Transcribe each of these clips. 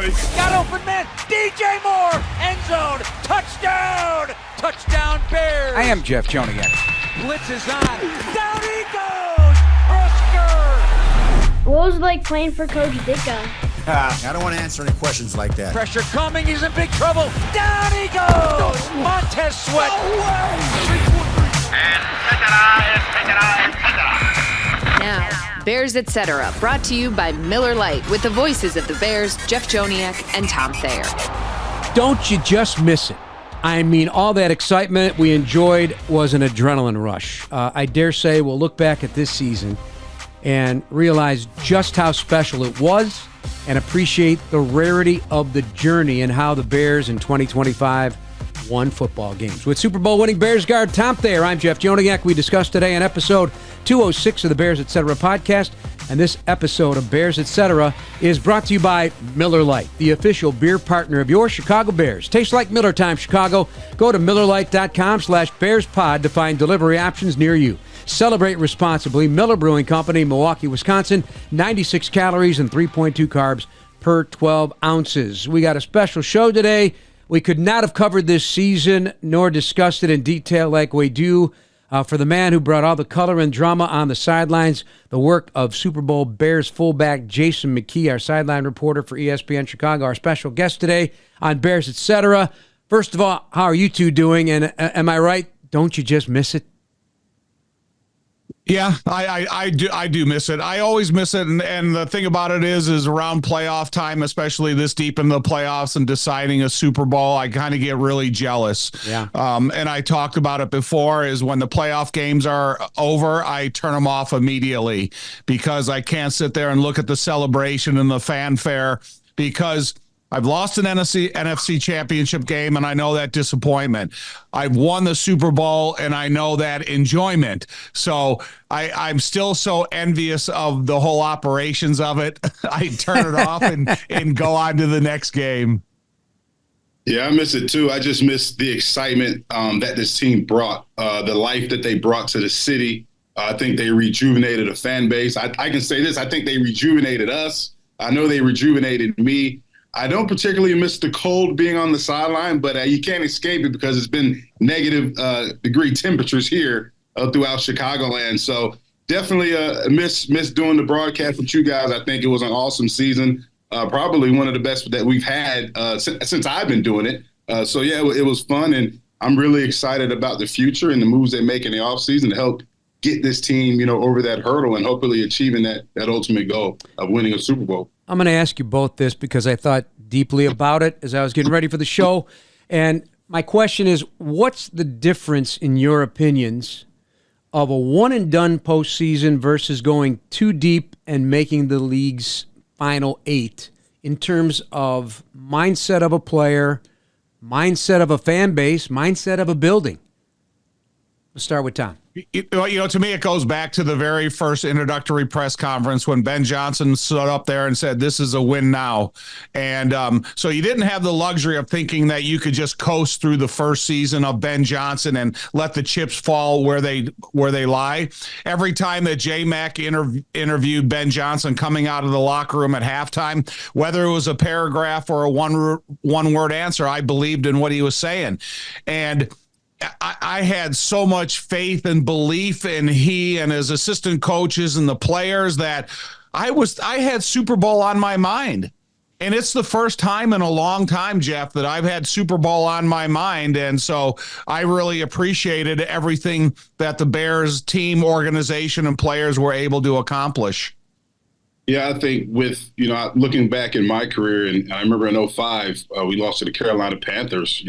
ready? Got open man, DJ Moore, end zone, touchdown! Touchdown Bears! I am Jeff Joniak. Blitz is on, down he goes! Oscar! What was it like playing for Coach Ditka? I don't want to answer any questions like that. Pressure coming, he's in big trouble, down he goes! Montez Sweat! And now, Bears Etc. brought to you by Miller Lite with the voices of the Bears, Jeff Joniak and Tom Thayer. Don't you just miss it? I mean, all that excitement we enjoyed was an adrenaline rush. I dare say we'll look back at this season and realize just how special it was and appreciate the rarity of the journey and how the Bears in 2025 won football games. With Super Bowl winning Bears guard Tom Thayer, I'm Jeff Joniak. We discussed today in episode 206 of the Bears Etc. podcast, and this episode of Bears Etc. is brought to you by Miller Lite, the official beer partner of your Chicago Bears. Tastes like Miller time, Chicago. Go to MillerLite.com/BearsPod to find delivery options near you. Celebrate responsibly. Miller Brewing Company, Milwaukee, Wisconsin. 96 calories and 3.2 carbs per 12 ounces. We got a special show today. We could not have covered this season nor discussed it in detail like we do for the man who brought all the color and drama on the sidelines, the work of Super Bowl Bears fullback Jason McKie, our sideline reporter for ESPN Chicago, our special guest today on Bears Etc. First of all, how are you two doing? And am I right? Don't you just miss it? Yeah, I do miss it. I always miss it, and the thing about it is around playoff time, especially this deep in the playoffs and deciding a Super Bowl, I kind of get really jealous. Yeah. And I talked about it before, is when the playoff games are over, I turn them off immediately because I can't sit there and look at the celebration and the fanfare because I've lost an NFC championship game, and I know that disappointment. I've won the Super Bowl, and I know that enjoyment. So I'm still so envious of the whole operations of it. I turn it off and go on to the next game. Yeah, I miss it too. I just miss the excitement that this team brought, the life that they brought to the city. I think they rejuvenated a fan base. I can say this. I think they rejuvenated us. I know they rejuvenated me. I don't particularly miss the cold being on the sideline, but you can't escape it because it's been negative degree temperatures here throughout Chicagoland. So definitely miss doing the broadcast with you guys. I think it was an awesome season, probably one of the best that we've had since I've been doing it. So, yeah, it was fun, and I'm really excited about the future and the moves they make in the offseason to help get this team, over that hurdle and hopefully achieving that ultimate goal of winning a Super Bowl. I'm going to ask you both this because I thought deeply about it as I was getting ready for the show. And my question is, what's the difference in your opinions of a one-and-done postseason versus going too deep and making the league's final 8 in terms of mindset of a player, mindset of a fan base, mindset of a building? Let's start with Tom. To me, it goes back to the very first introductory press conference when Ben Johnson stood up there and said, "This is a win now." And so you didn't have the luxury of thinking that you could just coast through the first season of Ben Johnson and let the chips fall where they lie. Every time that J-Mac interviewed Ben Johnson coming out of the locker room at halftime, whether it was a paragraph or a one-word answer, I believed in what he was saying. And I had so much faith and belief in he and his assistant coaches and the players that I had Super Bowl on my mind. And it's the first time in a long time, Jeff, that I've had Super Bowl on my mind. And so I really appreciated everything that the Bears team, organization, and players were able to accomplish. Yeah, I think with, looking back in my career, and I remember in 2005, we lost to the Carolina Panthers,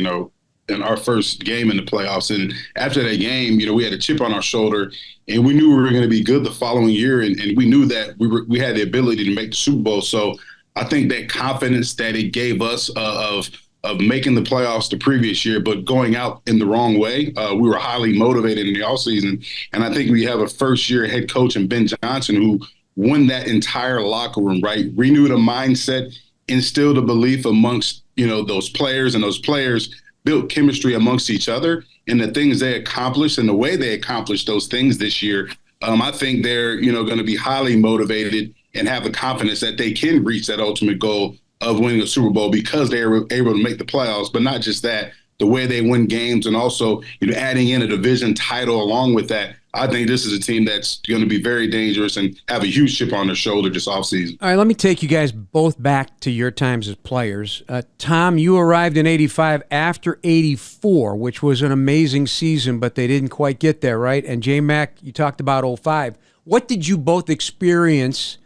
in our first game in the playoffs. And after that game, we had a chip on our shoulder, and we knew we were going to be good the following year. And we knew that we had the ability to make the Super Bowl. So I think that confidence that it gave us of making the playoffs the previous year, but going out in the wrong way, we were highly motivated in the offseason. And I think we have a first-year head coach in Ben Johnson who won that entire locker room, right? Renewed a mindset, instilled a belief amongst, those players, and those players built chemistry amongst each other, and the things they accomplished and the way they accomplished those things this year. I think they're, going to be highly motivated and have the confidence that they can reach that ultimate goal of winning a Super Bowl because they were able to make the playoffs. But not just that, the way they win games and also, adding in a division title along with that. I think this is a team that's going to be very dangerous and have a huge chip on their shoulder this offseason. All right, let me take you guys both back to your times as players. Tom, you arrived in 85 after 84, which was an amazing season, but they didn't quite get there, right? And J-Mac, you talked about 05. What did you both experience?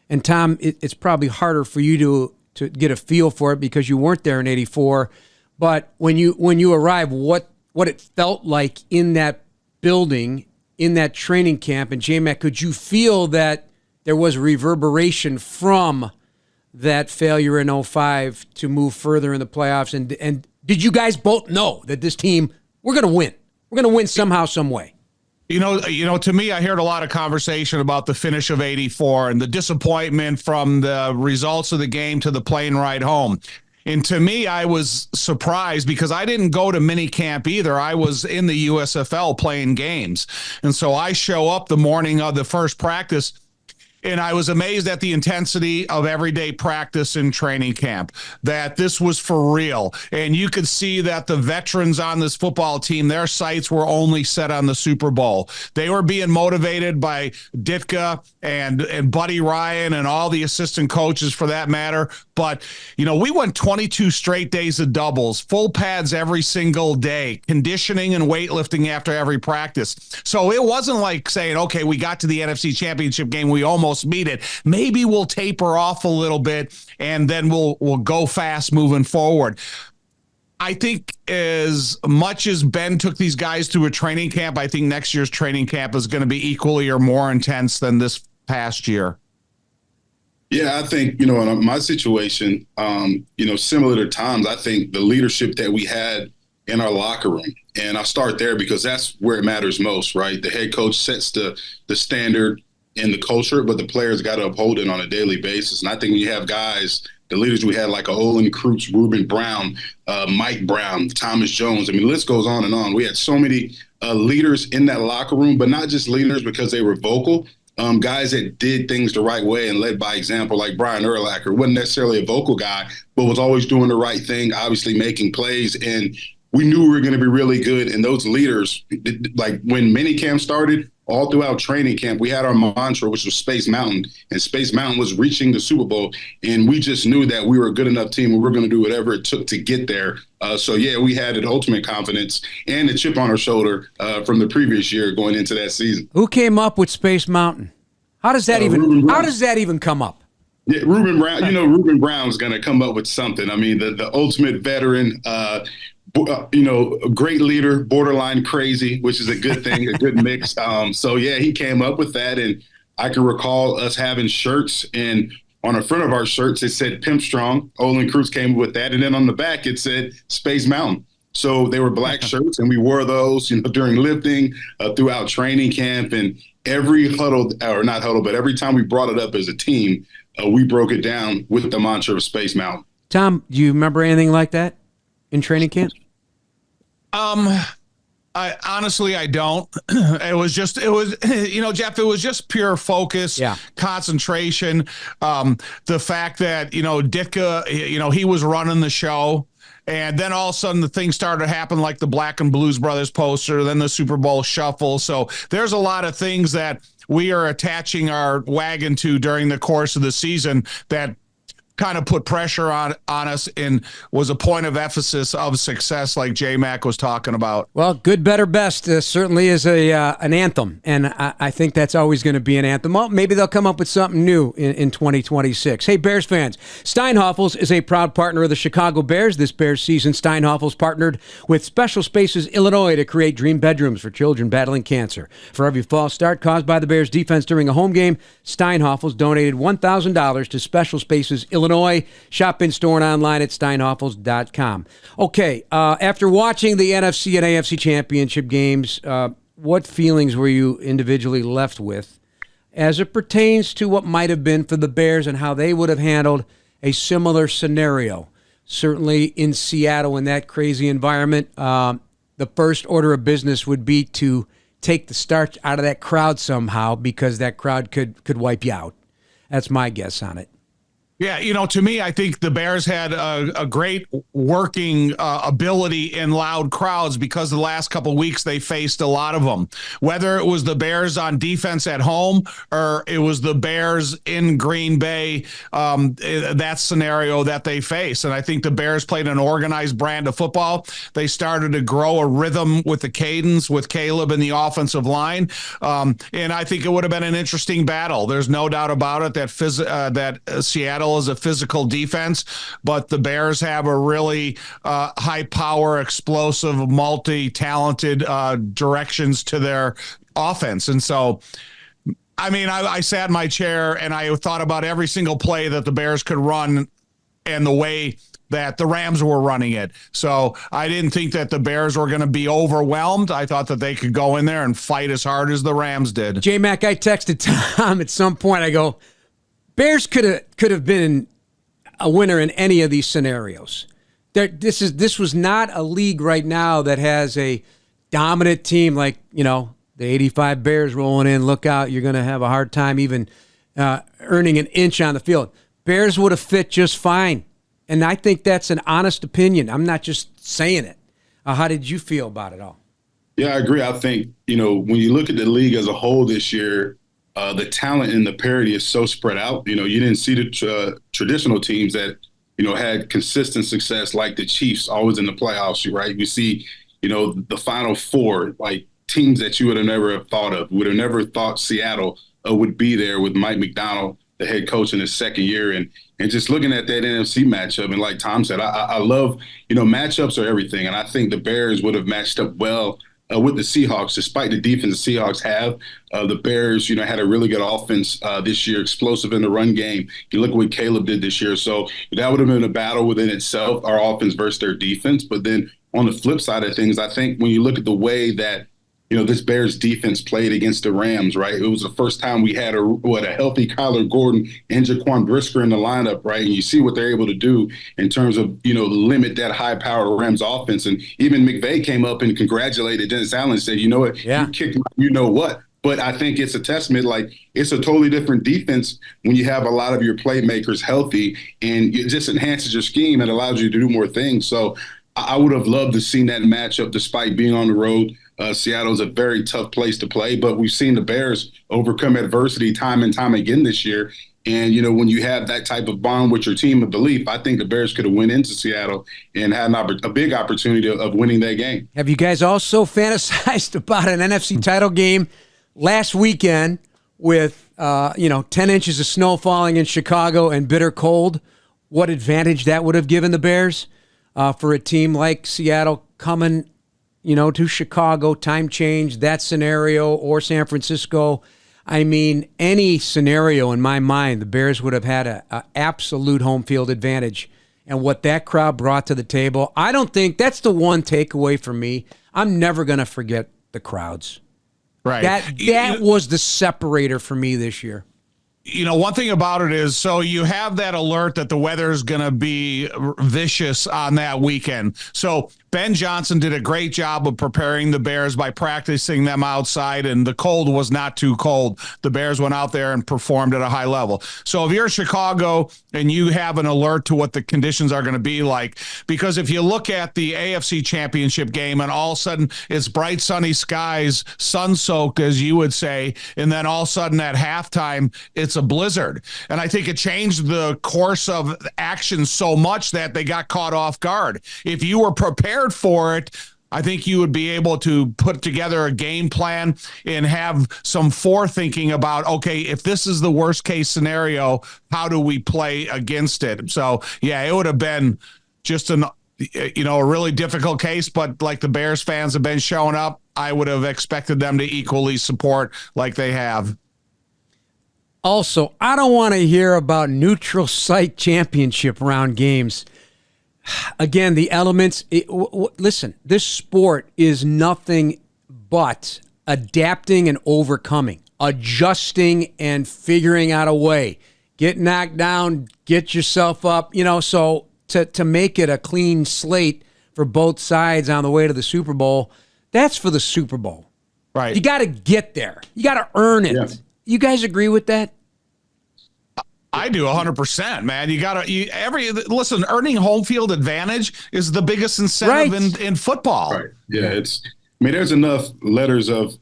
And Tom, it's probably harder for you to get a feel for it because you weren't there in 84. But when you arrived, what it felt like in that building, in that training camp, and J-Mac, could you feel that there was reverberation from that failure in 05 to move further in the playoffs? And did you guys both know that this team, we're going to win? We're going to win somehow, some way. To me, I heard a lot of conversation about the finish of 84 and the disappointment from the results of the game to the plane ride home. And to me, I was surprised because I didn't go to mini camp either. I was in the USFL playing games. And so I show up the morning of the first practice, and I was amazed at the intensity of everyday practice in training camp, that this was for real. And you could see that the veterans on this football team, their sights were only set on the Super Bowl. They were being motivated by Ditka and Buddy Ryan and all the assistant coaches for that matter. But, we went 22 straight days of doubles, full pads every single day, conditioning and weightlifting after every practice. So it wasn't like saying, okay, we got to the NFC Championship game, we almost meet it. Maybe we'll taper off a little bit and then we'll go fast moving forward. I think as much as Ben took these guys through a training camp, I think next year's training camp is going to be equally or more intense than this past year. Yeah, I think, in my situation, similar to Tom's, I think the leadership that we had in our locker room, and I'll start there because that's where it matters most, right? The head coach sets the standard and the culture, but the players got to uphold it on a daily basis. And I think when you have guys, the leaders we had like Olin Krutz, Ruben Brown, Mike Brown, Thomas Jones, the list goes on and on. We had so many leaders in that locker room, but not just leaders because they were vocal. Guys that did things the right way and led by example, like Brian Urlacher, wasn't necessarily a vocal guy, but was always doing the right thing, obviously making plays. And we knew we were going to be really good. And those leaders, like when minicamp started, all throughout training camp, we had our mantra, which was Space Mountain. And Space Mountain was reaching the Super Bowl. And we just knew that we were a good enough team and we were going to do whatever it took to get there. We had an ultimate confidence and a chip on our shoulder from the previous year going into that season. Who came up with Space Mountain? How does that even come up? Yeah, Ruben Brown. Ruben Brown's going to come up with something. The ultimate veteran, a great leader, borderline crazy, which is a good thing, a good mix. He came up with that. And I can recall us having shirts, and on the front of our shirts, it said Pimp Strong. Olin Krutz came up with that. And then on the back, it said Space Mountain. So they were black shirts, and we wore those, during lifting, throughout training camp, and every every time we brought it up as a team, we broke it down with the mantra of Space Mountain. Tom, do you remember anything like that in training camp? I honestly don't. It was Jeff, it was just pure focus, concentration. The fact that, Ditka, he was running the show. And then all of a sudden the things started to happen, like the Black and Blues Brothers poster, then the Super Bowl shuffle. So there's a lot of things that we are attaching our wagon to during the course of the season that kind of put pressure on us and was a point of emphasis of success, like J-Mac was talking about. Well, good, better, best certainly is an anthem, and I think that's always going to be an anthem. Well, maybe they'll come up with something new in 2026. Hey, Bears fans, Steinhoffels is a proud partner of the Chicago Bears. This Bears season, Steinhoffels partnered with Special Spaces Illinois to create dream bedrooms for children battling cancer. For every false start caused by the Bears defense during a home game, Steinhoffels donated $1,000 to Special Spaces Illinois. Shop in store and online at steinhoffels.com. Okay, after watching the NFC and AFC championship games, what feelings were you individually left with as it pertains to what might have been for the Bears and how they would have handled a similar scenario? Certainly in Seattle, in that crazy environment, the first order of business would be to take the starch out of that crowd somehow, because that crowd could wipe you out. That's my guess on it. Yeah, to me, I think the Bears had a great working ability in loud crowds because the last couple of weeks they faced a lot of them. Whether it was the Bears on defense at home or it was the Bears in Green Bay, that scenario that they face. And I think the Bears played an organized brand of football. They started to grow a rhythm with the cadence with Caleb in the offensive line. And I think it would have been an interesting battle. There's no doubt about it that Seattle is a physical defense, but the Bears have a really high power, explosive, multi-talented directions to their offense. And so, I sat in my chair and I thought about every single play that the Bears could run and the way that the Rams were running it. So I didn't think that the Bears were going to be overwhelmed. I thought that they could go in there and fight as hard as the Rams did. J-Mac, I texted Tom at some point. I go, Bears could have been a winner in any of these scenarios. This was not a league right now that has a dominant team like, the 85 Bears rolling in. Look out, you're going to have a hard time even earning an inch on the field. Bears would have fit just fine. And I think that's an honest opinion. I'm not just saying it. How did you feel about it all? Yeah, I agree. I think, when you look at the league as a whole this year, the talent and the parity is so spread out. You didn't see the traditional teams that, had consistent success like the Chiefs always in the playoffs, right? You see, the Final Four, like teams that you would have never thought of. Would have never thought Seattle would be there with Mike McDonald, the head coach in his second year. And just looking at that NFC matchup, and like Tom said, I love, matchups are everything. And I think the Bears would have matched up well with the Seahawks, despite the defense the Seahawks have. The Bears, had a really good offense this year, explosive in the run game. You look at what Caleb did this year. So that would have been a battle within itself, our offense versus their defense. But then on the flip side of things, I think when you look at the way that, this Bears defense played against the Rams, right? It was the first time we had a healthy Kyler Gordon and Jaquan Brisker in the lineup, right? And you see what they're able to do in terms of, limit that high-powered Rams offense. And even McVay came up and congratulated Dennis Allen and said, you know what, yeah, you kicked what. But I think it's a testament, like it's a totally different defense when you have a lot of your playmakers healthy, and it just enhances your scheme and allows you to do more things. So I would have loved to see that matchup despite being on the road. Seattle is a very tough place to play, but we've seen the Bears overcome adversity time and time again this year. And, when you have that type of bond with your team of belief, I think the Bears could have went into Seattle and had a big opportunity of winning that game. Have you guys also fantasized about an NFC title game last weekend with, 10 inches of snow falling in Chicago and bitter cold? What advantage that would have given the Bears for a team like Seattle coming to Chicago, time change, that scenario, or San Francisco. Any scenario in my mind, the Bears would have had an absolute home field advantage. And what that crowd brought to the table, I don't think that's the one takeaway for me. I'm never going to forget the crowds. Right. That was the separator for me this year. One thing about it is, so you have that alert that the weather is going to be vicious on that weekend. So Ben Johnson did a great job of preparing the Bears by practicing them outside, and the cold was not too cold. The Bears went out there and performed at a high level. So if you're Chicago and you have an alert to what the conditions are going to be like, because if you look at the AFC Championship game and all of a sudden it's bright sunny skies, sun-soaked, as you would say, and then all of a sudden at halftime it's a blizzard. And I think it changed the course of action so much that they got caught off guard. If you were prepared for it, I think you would be able to put together a game plan and have some forethinking about, okay, if this is the worst case scenario, how do we play against it? So, yeah, it would have been just a really difficult case, but like the Bears fans have been showing up, I would have expected them to equally support like they have. Also, I don't want to hear about neutral site championship round games. Again, the elements, listen, this sport is nothing but adapting and overcoming, adjusting and figuring out a way. Get knocked down, get yourself up, so to make it a clean slate for both sides on the way to the Super Bowl, that's for the Super Bowl. Right. You got to get there. You got to earn it. Yeah. You guys agree with that? I do 100%, man. Listen, earning home field advantage is the biggest incentive in football. Right. Yeah. There's enough letters of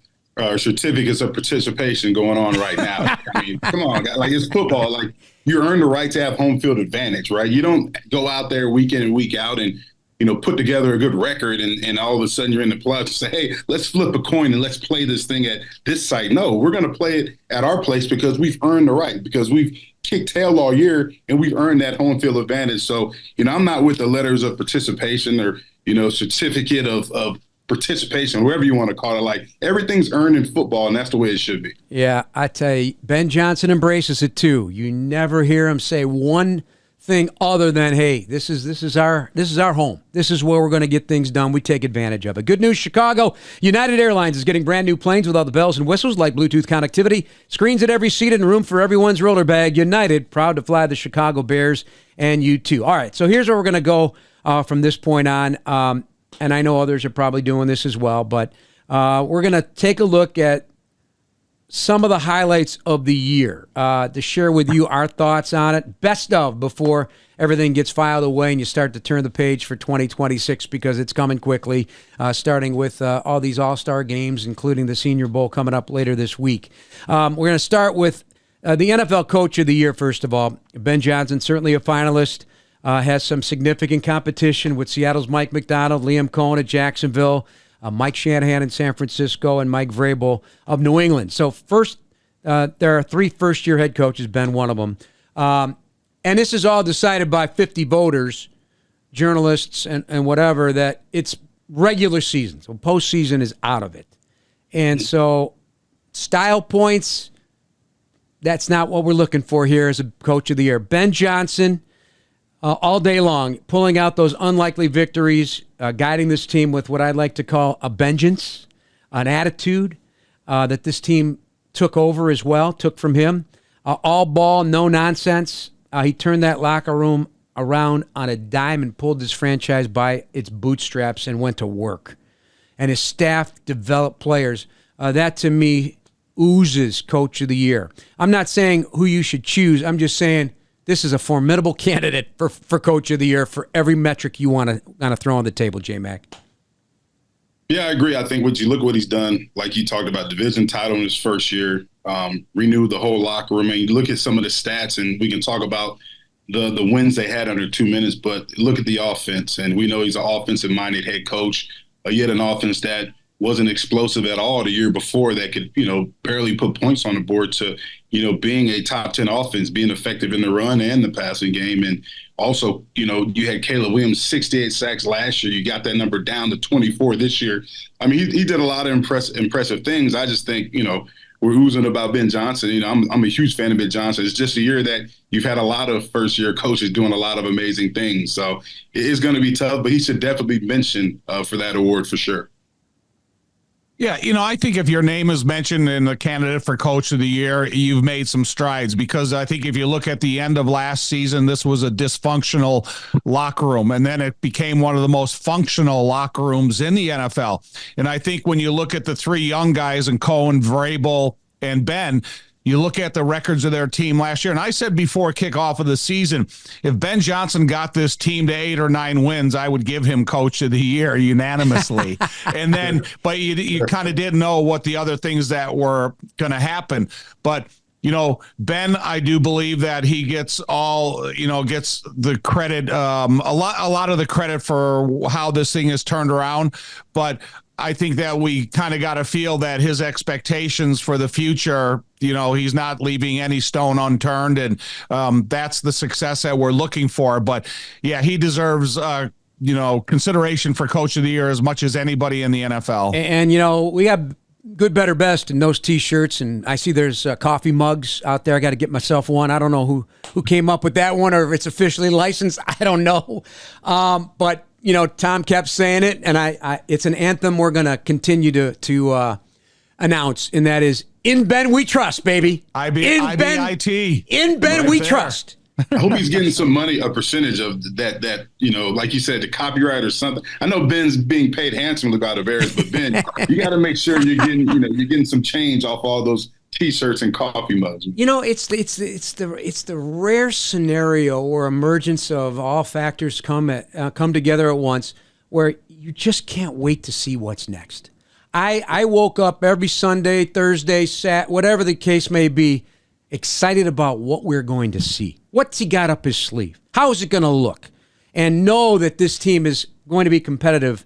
certificates of participation going on right now. I mean, come on, guys. Like, it's football. Like, you earn the right to have home field advantage, right? You don't go out there week in and week out and, put together a good record and all of a sudden you're in the playoffs and say, hey, let's flip a coin and let's play this thing at this site. No, we're going to play it at our place because we've earned the right, because we've kicked tail all year and we've earned that home field advantage. So, I'm not with the letters of participation or, certificate of participation, whatever you want to call it. Like, everything's earned in football, and that's the way it should be. Yeah, I tell you, Ben Johnson embraces it too. You never hear him say one thing other than, hey, this is our home. This is where we're going to get things done. We take advantage of it. Good news, Chicago. United Airlines is getting brand new planes with all the bells and whistles like Bluetooth connectivity, screens at every seat, and room for everyone's roller bag. United, proud to fly the Chicago Bears, and you too. All right, so here's where we're going to go from this point on. And I know others are probably doing this as well, but we're going to take a look at some of the highlights of the year to share with you our thoughts on it. Best of before everything gets filed away and you start to turn the page for 2026, because it's coming quickly, starting with all these all-star games, including the Senior Bowl coming up later this week. We're going to start with the NFL Coach of the Year, first of all. Ben Johnson, certainly a finalist, has some significant competition with Seattle's Mike Macdonald, Liam Cohen at Jacksonville, Mike Shanahan in San Francisco, and Mike Vrabel of New England. So first, there are 3 first-year head coaches, Ben one of them. And this is all decided by 50 voters, journalists, and whatever, that it's regular season. So postseason is out of it. And so style points, that's not what we're looking for here as a coach of the year. Ben Johnson, all day long, pulling out those unlikely victories, guiding this team with what I'd like to call a vengeance, an attitude that this team took over as well, took from him. All ball, no nonsense. He turned that locker room around on a dime and pulled this franchise by its bootstraps and went to work. And his staff developed players. That, to me, oozes Coach of the Year. I'm not saying who you should choose. I'm just saying this is a formidable candidate for Coach of the Year for every metric you want to throw on the table, J-Mac. Yeah, I agree. I think when you look at what he's done, like you talked about, division title in his first year, renewed the whole locker room. And you look at some of the stats, and we can talk about the wins they had under 2 minutes, but look at the offense. And we know he's an offensive-minded head coach. Yet an offense that wasn't explosive at all the year before, that could, barely put points on the board, to, being a top 10 offense, being effective in the run and the passing game. And also, you had Caleb Williams, 68 sacks last year. You got that number down to 24 this year. I mean, he did a lot of impressive things. I just think, we're oozing about Ben Johnson. I'm a huge fan of Ben Johnson. It's just a year that you've had a lot of first-year coaches doing a lot of amazing things. So it is going to be tough, but he should definitely be mentioned for that award for sure. Yeah, I think if your name is mentioned in the candidate for Coach of the Year, you've made some strides, because I think if you look at the end of last season, this was a dysfunctional locker room, and then it became one of the most functional locker rooms in the NFL. And I think when you look at the 3 young guys, and Cohen, Vrabel, and Ben, you look at the records of their team last year, and I said before kickoff of the season, if Ben Johnson got this team to 8 or 9 wins, I would give him Coach of the Year unanimously. And then, but you kind of didn't know what the other things that were going to happen. But Ben, I do believe that he gets gets the credit, a lot of the credit for how this thing is turned around. But I think that we kind of got to feel that his expectations for the future, he's not leaving any stone unturned, and that's the success that we're looking for. But yeah, he deserves, consideration for Coach of the Year as much as anybody in the NFL. And, we have good, better, best in those T-shirts, and I see there's coffee mugs out there. I got to get myself one. I don't know who came up with that one, or if it's officially licensed. I don't know. But Tom kept saying it, and I it's an anthem we're going to continue to announce, and that is, "In Ben we trust, baby." IBIT. In Ben right we there. trust. I hope he's getting some money, a percentage of that, like you said, the copyright or something. I know Ben's being paid handsomely by the Bears, but Ben, you got to make sure you're getting some change off all those T-shirts and coffee mugs. You know, it's the rare scenario or emergence of all factors come together at once where you just can't wait to see what's next. I woke up every Sunday, Thursday, whatever the case may be, excited about what we're going to see. What's he got up his sleeve? How is it going to look? And know that this team is going to be competitive,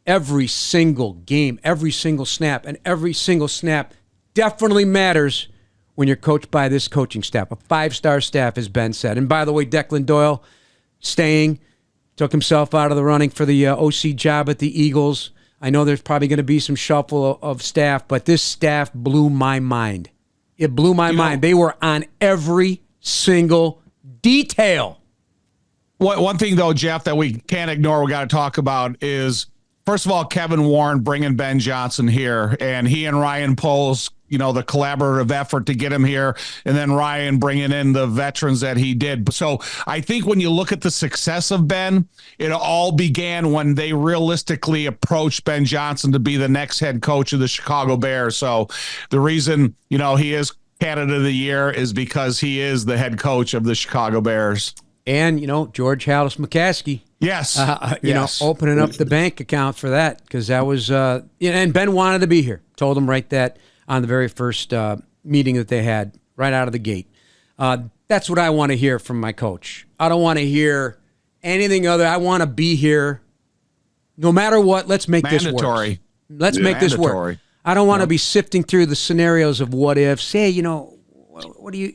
every single game, every single snap, and every single snap definitely matters when you're coached by this coaching staff, a 5-star staff, as Ben said. And by the way, Declan Doyle took himself out of the running for the OC job at the Eagles. I know there's probably going to be some shuffle of staff, but this staff blew my mind. It blew my mind. They were on every single detail. One thing, though, Jeff, that we can't ignore, we got to talk about is, first of all, Kevin Warren bringing Ben Johnson here, and he and Ryan Poles, the collaborative effort to get him here, and then Ryan bringing in the veterans that he did. So I think when you look at the success of Ben, it all began when they realistically approached Ben Johnson to be the next head coach of the Chicago Bears. So the reason, he is candidate of the year is because he is the head coach of the Chicago Bears. And, George Hallis McCaskey. Yes. Opening up the bank account for that, because that was, and Ben wanted to be here. Told him right that on the very first meeting that they had right out of the gate. That's what I want to hear from my coach. I don't want to hear anything other. I want to be here no matter what. Let's make this work. Let's make this work. I don't want to be sifting through the scenarios of what ifs. Hey, what do you,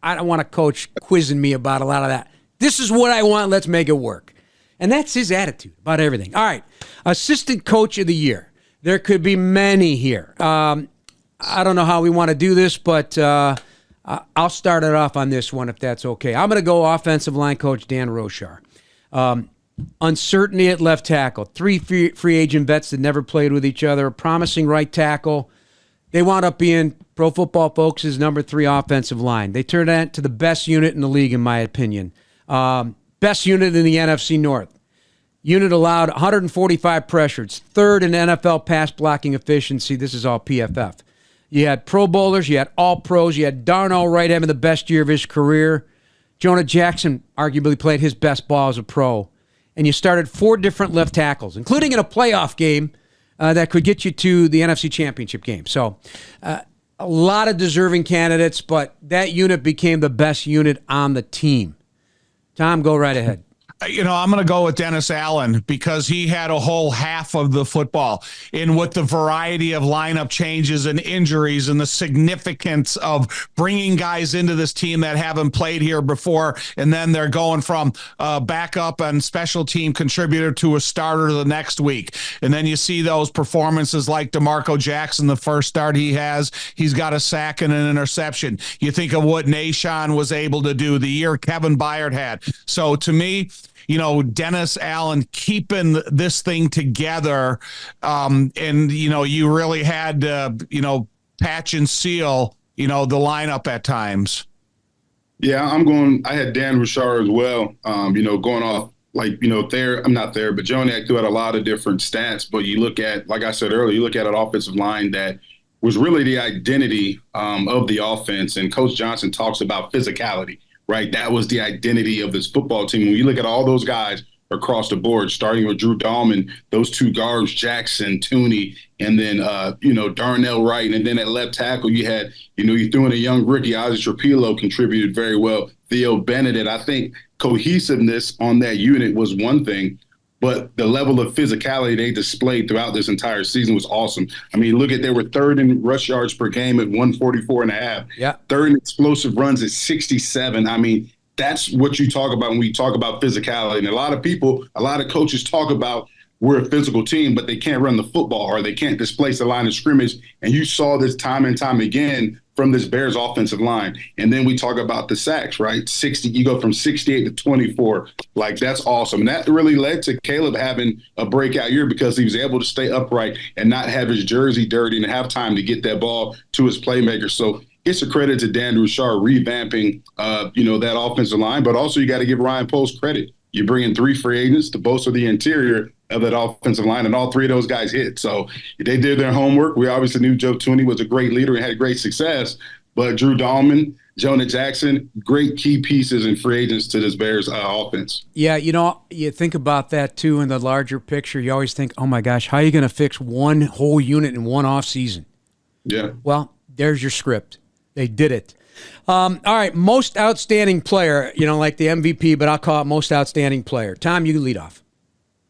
I don't want a coach quizzing me about a lot of that. This is what I want. Let's make it work. And that's his attitude about everything. All right. Assistant Coach of the Year. There could be many here. I don't know how we want to do this, but I'll start it off on this one if that's okay. I'm going to go offensive line coach Dan Roshar. Uncertainty at left tackle. 3 free agent vets that never played with each other. A promising right tackle. They wound up being Pro Football Focus' number 3 offensive line. They turned that to the best unit in the league, in my opinion. Best unit in the NFC North. Unit allowed 145 pressures, 3rd in NFL pass blocking efficiency. This is all PFF. You had Pro Bowlers, you had All-Pros, you had Darnell Wright having the best year of his career. Jonah Jackson arguably played his best ball as a pro. And you started 4 different left tackles, including in a playoff game that could get you to the NFC Championship game. So a lot of deserving candidates, but that unit became the best unit on the team. Tom, go right ahead. I'm going to go with Dennis Allen because he had a whole half of the football in with the variety of lineup changes and injuries and the significance of bringing guys into this team that haven't played here before. And then they're going from backup and special team contributor to a starter the next week. And then you see those performances like DeMarco Jackson, the first start he has, he's got a sack and an interception. You think of what Nashawn was able to do, the year Kevin Byard had. So to me, Dennis Allen keeping this thing together. And, you really had to, patch and seal, the lineup at times. Yeah, I had Dan Roshar as well, going off Thayer, I'm not there, but Joniak threw out a lot of different stats. But you look at, like I said earlier, you look at an offensive line that was really the identity of the offense. And Coach Johnson talks about physicality. Right, that was the identity of this football team. When you look at all those guys across the board, starting with Drew Dahlman, those 2 guards, Jackson, Tooney, and then Darnell Wright, and then at left tackle you had, you threw in a young rookie, Isaac Trapilo contributed very well. Theo Benedict. I think cohesiveness on that unit was one thing, but the level of physicality they displayed throughout this entire season was awesome. I mean, they were 3rd in rush yards per game at 144.5. Yeah. 3rd in explosive runs at 67. I mean, that's what you talk about when we talk about physicality. And a lot of coaches talk about we're a physical team, but they can't run the football or they can't displace the line of scrimmage. And you saw this time and time again from this Bears offensive line. And then we talk about the sacks, right? 60, you go from 68 to 24. Like, that's awesome. And that really led to Caleb having a breakout year because he was able to stay upright and not have his jersey dirty and have time to get that ball to his playmaker. So it's a credit to Dan Roshar revamping, that offensive line. But also you got to give Ryan Poles credit. You bring in 3 free agents to bolster the interior of that offensive line, and all 3 of those guys hit. So they did their homework. We obviously knew Joe Thuney was a great leader and had great success, but Drew Dahlman, Jonah Jackson, great key pieces and free agents to this Bears offense. Yeah, you think about that too in the larger picture. You always think, oh my gosh, how are you going to fix one whole unit in one offseason? Yeah. Well, there's your script. They did it. All right, most outstanding player, like the MVP, but I'll call it most outstanding player. Tom, you lead off.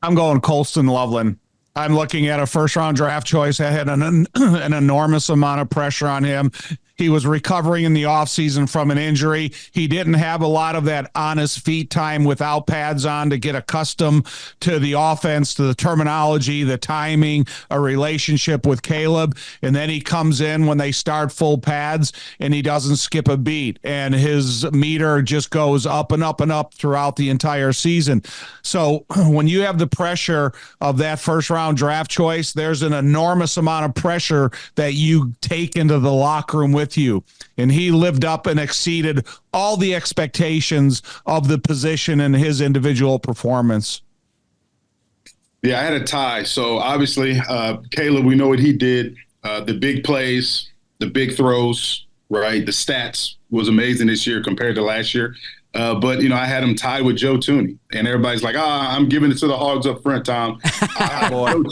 I'm going Colston Loveland. I'm looking at a first-round draft choice that had an enormous amount of pressure on him. He was recovering in the offseason from an injury. He didn't have a lot of that on his feet time without pads on to get accustomed to the offense, to the terminology, the timing, a relationship with Caleb. And then he comes in when they start full pads and he doesn't skip a beat. And his meter just goes up and up and up throughout the entire season. So when you have the pressure of that first-round draft choice, there's an enormous amount of pressure that you take into the locker room with you. And he lived up and exceeded all the expectations of the position and his individual performance. Yeah, I had a tie. So obviously, Caleb, we know what he did. The big plays, the big throws, right? The stats was amazing this year compared to last year. But, I had him tied with Joe Thuney. And everybody's like, I'm giving it to the Hogs up front, Tom. Joe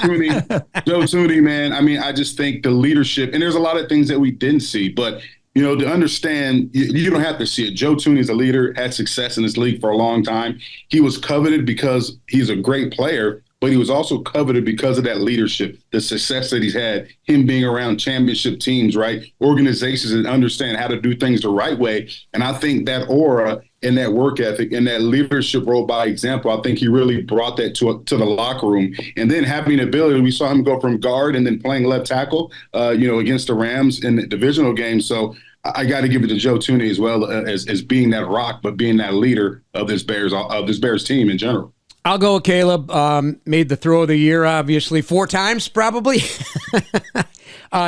Thuney, man. I mean, I just think the leadership, and there's a lot of things that we didn't see. But, to understand, you don't have to see it. Joe Thuney is a leader, had success in this league for a long time. He was coveted because he's a great player, but he was also coveted because of that leadership, the success that he's had, him being around championship teams, right? Organizations that understand how to do things the right way. And I think that aura and that work ethic and that leadership role by example, I think he really brought that to the locker room. And then having the ability, we saw him go from guard and then playing left tackle, against the Rams in the divisional game. So I got to give it to Joe Thuney as well as being that rock, but being that leader of this Bears team in general. I'll go with Caleb. Made the throw of the year, obviously, 4 times probably.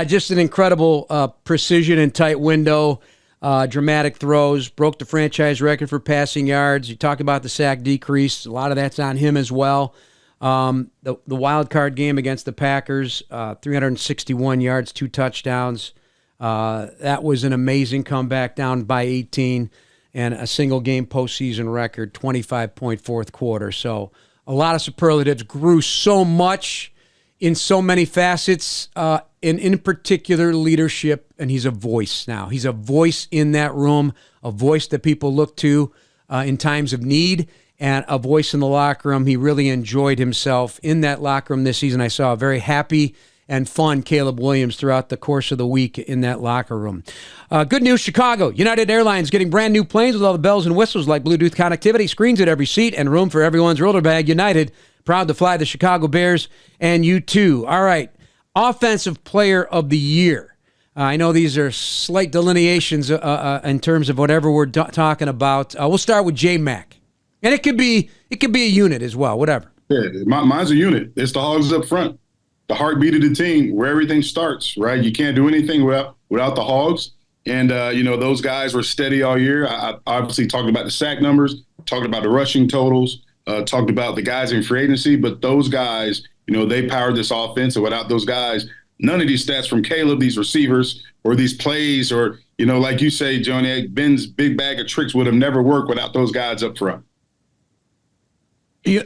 Just an incredible precision and tight window, dramatic throws, broke the franchise record for passing yards. You talk about the sack decrease. A lot of that's on him as well. The wild card game against the Packers, 361 yards, 2 touchdowns. That was an amazing comeback down by 18. And a single game postseason record, 25-point fourth quarter. So a lot of superlatives, grew so much in so many facets, and in particular leadership, and he's a voice now. He's a voice in that room, a voice that people look to in times of need, and a voice in the locker room. He really enjoyed himself in that locker room this season. I saw a very happy and fun Caleb Williams throughout the course of the week in that locker room. Good news, Chicago. United Airlines getting brand new planes with all the bells and whistles like Bluetooth connectivity, screens at every seat, and room for everyone's roller bag. United, proud to fly the Chicago Bears, and you too. All right, Offensive Player of the Year. I know these are slight delineations in terms of whatever we're talking about. We'll start with J-Mac. And it could be a unit as well, whatever. Yeah, mine's a unit. It's the Hogs up front. The heartbeat of the team, where everything starts, right? You can't do anything without the Hogs. And, those guys were steady all year. I obviously talked about the sack numbers, talked about the rushing totals, talked about the guys in free agency. But those guys, they powered this offense. And without those guys, none of these stats from Caleb, these receivers, or these plays, or, like you say, Joniak, Ben's big bag of tricks would have never worked without those guys up front.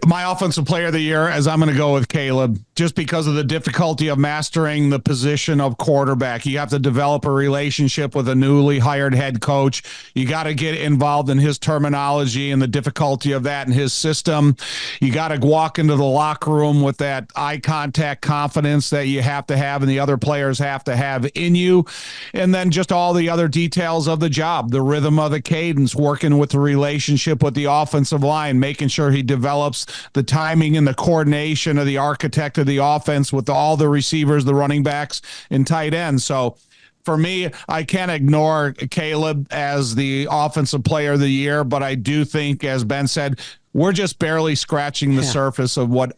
My Offensive Player of the Year, as I'm going to go with Caleb, just because of the difficulty of mastering the position of quarterback. You have to develop a relationship with a newly hired head coach. You got to get involved in his terminology and the difficulty of that in his system. You got to walk into the locker room with that eye contact confidence that you have to have and the other players have to have in you. And then just all the other details of the job, the rhythm of the cadence, working with the relationship with the offensive line, making sure he develops the timing and the coordination of the architect of the offense with all the receivers, the running backs, and tight ends. So for me, I can't ignore Caleb as the Offensive Player of the Year, but I do think, as Ben said, we're just barely scratching the surface of what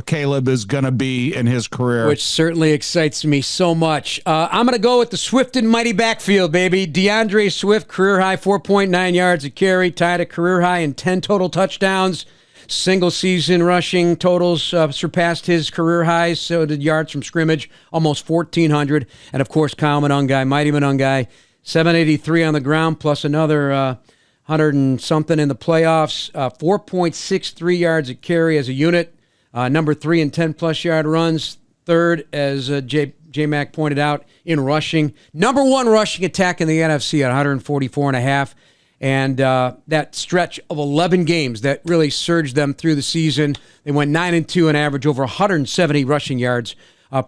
Caleb is going to be in his career. Which certainly excites me so much. I'm going to go with the Swift and mighty backfield, baby. DeAndre Swift, career high 4.9 yards a carry, tied a career high in 10 total touchdowns. Single-season rushing totals surpassed his career highs. So did yards from scrimmage, almost 1,400. And, of course, Kyle Monangai, mighty Monangai, 783 on the ground, plus another 100 and something in the playoffs. 4.63 yards a carry as a unit. Number 3 in 10-plus yard runs. Third, as J-Mac pointed out, in rushing. Number 1 rushing attack in the NFC at 144.5. And that stretch of 11 games that really surged them through the season. They went 9-2 and average over 170 rushing yards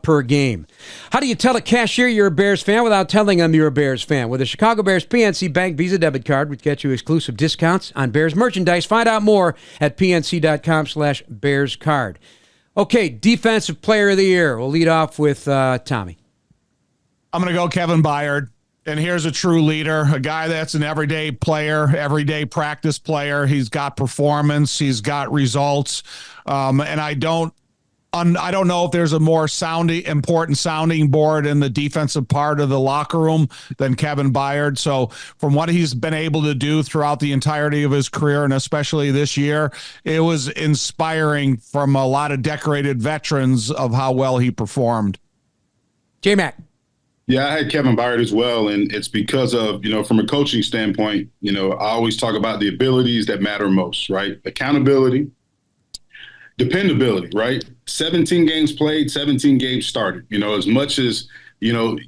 per game. How do you tell a cashier you're a Bears fan without telling them you're a Bears fan? With a Chicago Bears PNC Bank Visa debit card, which gets you exclusive discounts on Bears merchandise. Find out more at pnc.com/BearsCard. Okay, Defensive Player of the Year. We'll lead off with Tommy. I'm going to go Kevin Byard. And here's a true leader, a guy that's an everyday player, everyday practice player. He's got performance. He's got results. And I don't know if there's a more important sounding board in the defensive part of the locker room than Kevin Byard. So from what he's been able to do throughout the entirety of his career, and especially this year, it was inspiring from a lot of decorated veterans of how well he performed. J-Mac. Yeah, I had Kevin Byard as well, and it's because of, from a coaching standpoint, I always talk about the abilities that matter most, right? Accountability, dependability, right? 17 games played, 17 games started. As much as,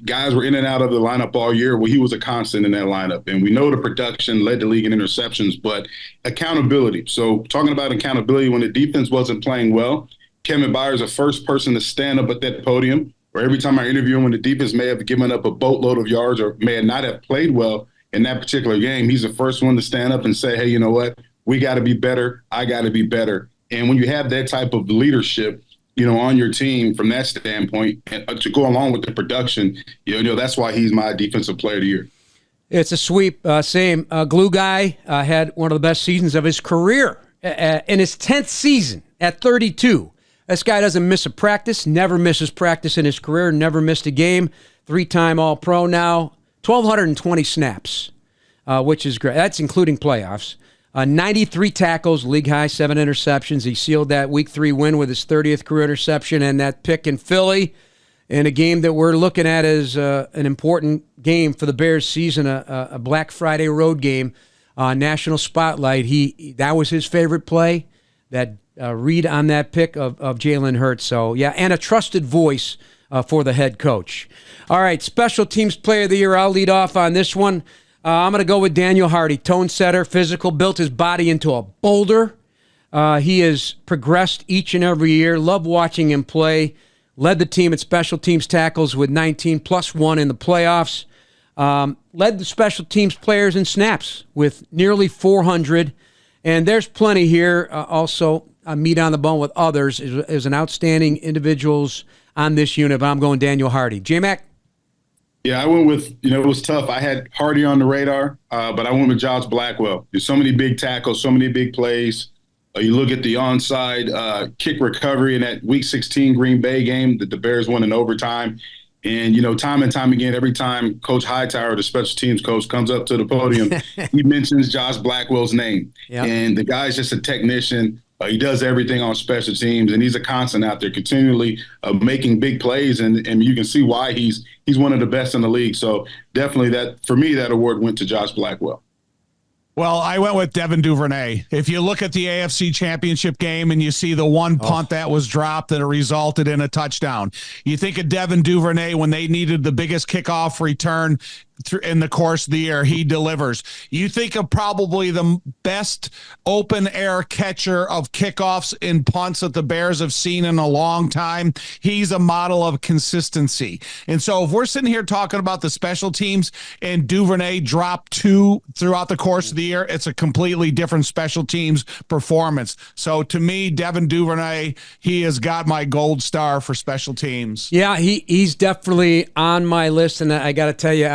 guys were in and out of the lineup all year, well, he was a constant in that lineup. And we know the production led the league in interceptions, but accountability. So talking about accountability, when the defense wasn't playing well, Kevin Byard is the first person to stand up at that podium. Or every time I interview him, when the defense may have given up a boatload of yards or may not have played well in that particular game, he's the first one to stand up and say, hey, you know what? We got to be better. I got to be better. And when you have that type of leadership, on your team from that standpoint, and to go along with the production, that's why he's my Defensive Player of the Year. It's a sweep. Same. Glue Guy had one of the best seasons of his career in his 10th season at 32. This guy doesn't miss a practice, never misses practice in his career, never missed a game. 3-time All-Pro now, 1,220 snaps, which is great. That's including playoffs. 93 tackles, league high, 7 interceptions. He sealed that Week 3 win with his 30th career interception and that pick in Philly in a game that we're looking at as an important game for the Bears season, a Black Friday road game, national spotlight. That was his favorite play, that read on that pick of Jalen Hurts. So, yeah, and a trusted voice for the head coach. All right, Special Teams Player of the Year. I'll lead off on this one. I'm going to go with Daniel Hardy, tone setter, physical, built his body into a boulder. He has progressed each and every year. Love watching him play. Led the team at special teams tackles with 19 plus 1 in the playoffs. Led the special teams players in snaps with nearly 400. And there's plenty here. Also, meat on the bone with others is an outstanding individuals on this unit. But I'm going Daniel Hardy. J-Mac? Yeah, I went with, it was tough. I had Hardy on the radar, but I went with Josh Blackwell. There's so many big tackles, so many big plays. You look at the onside kick recovery in that Week 16 Green Bay game that the Bears won in overtime. And, time and time again, every time Coach Hightower, the special teams coach, comes up to the podium, he mentions Josh Blackwell's name. Yep. And the guy's just a technician. He does everything on special teams, and he's a constant out there, continually making big plays, and you can see why he's one of the best in the league. So definitely for me, that award went to Josh Blackwell. Well, I went with Devin Duvernay. If you look at the AFC Championship game and you see the one punt that was dropped that resulted in a touchdown, you think of Devin Duvernay when they needed the biggest kickoff return in the course of the year, he delivers. You think of probably the best open air catcher of kickoffs and punts that the Bears have seen in a long time. He's a model of consistency. And so if we're sitting here talking about the special teams and Duvernay dropped 2 throughout the course of the year, it's a completely different special teams performance. So to me, Devin Duvernay, he has got my gold star for special teams. Yeah, he's definitely on my list. And I got to tell you,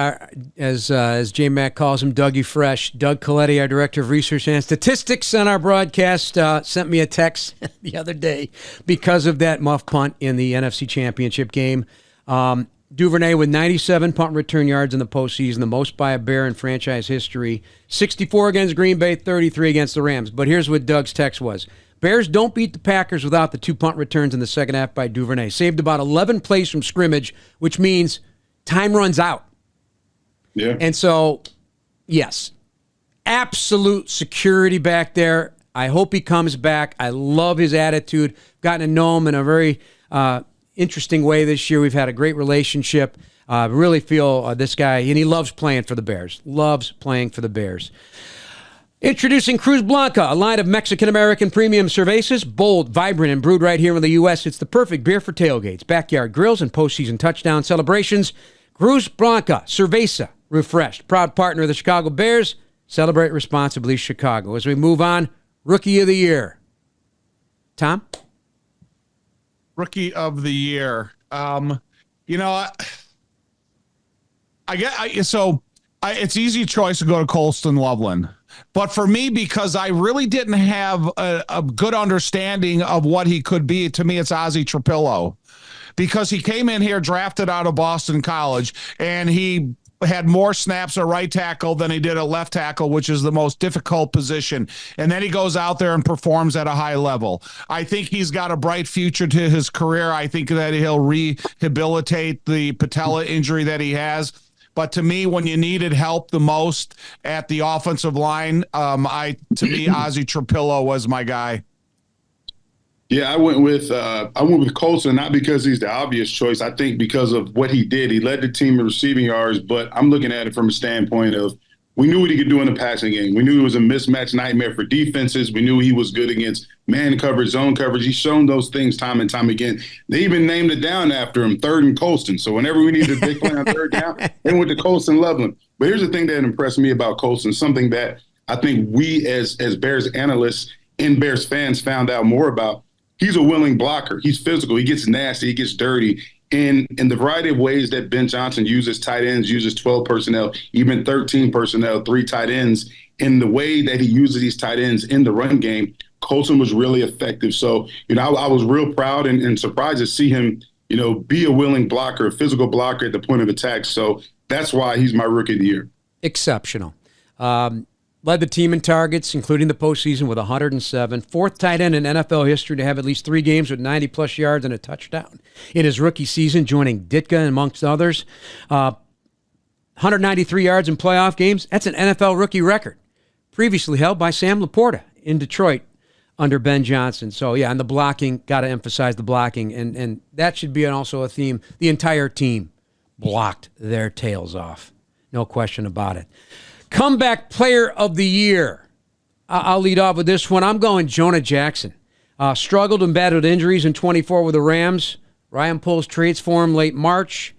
as J-Mac calls him, Dougie Fresh, Doug Coletti, our Director of Research and Statistics on our broadcast, sent me a text the other day because of that muff punt in the NFC Championship game. Duvernay with 97 punt return yards in the postseason, the most by a Bear in franchise history. 64 against Green Bay, 33 against the Rams. But here's what Doug's text was. Bears don't beat the Packers without the 2 punt returns in the second half by Duvernay. Saved about 11 plays from scrimmage, which means time runs out. Yeah. And so, yes, absolute security back there. I hope he comes back. I love his attitude. Gotten to know him in a very interesting way this year. We've had a great relationship. Really feel this guy, and he loves playing for the Bears. Loves playing for the Bears. Introducing Cruz Blanca, a line of Mexican-American premium cervezas, bold, vibrant, and brewed right here in the U.S. It's the perfect beer for tailgates, backyard grills, and postseason touchdown celebrations. Cruz Blanca, cerveza, refreshed. Proud partner of the Chicago Bears. Celebrate responsibly, Chicago. As we move on, Rookie of the Year. Tom? Rookie of the Year. It's easy choice to go to Colston Loveland. But for me, because I really didn't have a good understanding of what he could be, to me, it's Ozzie Trapillo. Because he came in here drafted out of Boston College, and he had more snaps at right tackle than he did at left tackle, which is the most difficult position. And then he goes out there and performs at a high level. I think he's got a bright future to his career. I think that he'll rehabilitate the patella injury that he has. But to me, when you needed help the most at the offensive line, Ozzie Trapillo was my guy. Yeah, I went with Colston, not because he's the obvious choice. I think because of what he did. He led the team in receiving yards, but I'm looking at it from a standpoint of we knew what he could do in the passing game. We knew he was a mismatch nightmare for defenses. We knew he was good against man coverage, zone coverage. He's shown those things time and time again. They even named it down after him, third and Colston. So whenever we needed a big play on third down, they went to Colston Loveland. But here's the thing that impressed me about Colston, something that I think we as Bears analysts and Bears fans found out more about. He's a willing blocker. He's physical. He gets nasty. He gets dirty. In the variety of ways that Ben Johnson uses tight ends, uses 12 personnel, even 13 personnel, 3 tight ends, in the way that he uses these tight ends in the run game, Colston was really effective. So, I was real proud and surprised to see him, be a willing blocker, a physical blocker at the point of attack. So that's why he's my Rookie of the Year. Exceptional. Led the team in targets, including the postseason, with 107. Fourth tight end in NFL history to have at least 3 games with 90-plus yards and a touchdown in his rookie season, joining Ditka amongst others. 193 yards in playoff games. That's an NFL rookie record, previously held by Sam Laporta in Detroit under Ben Johnson. So, yeah, and the blocking, got to emphasize the blocking, and that should be also a theme. The entire team blocked their tails off. No question about it. Comeback Player of the Year. I'll lead off with this one. I'm going Jonah Jackson. Struggled and battled injuries in 24 with the Rams. Ryan Poles trades for him late March.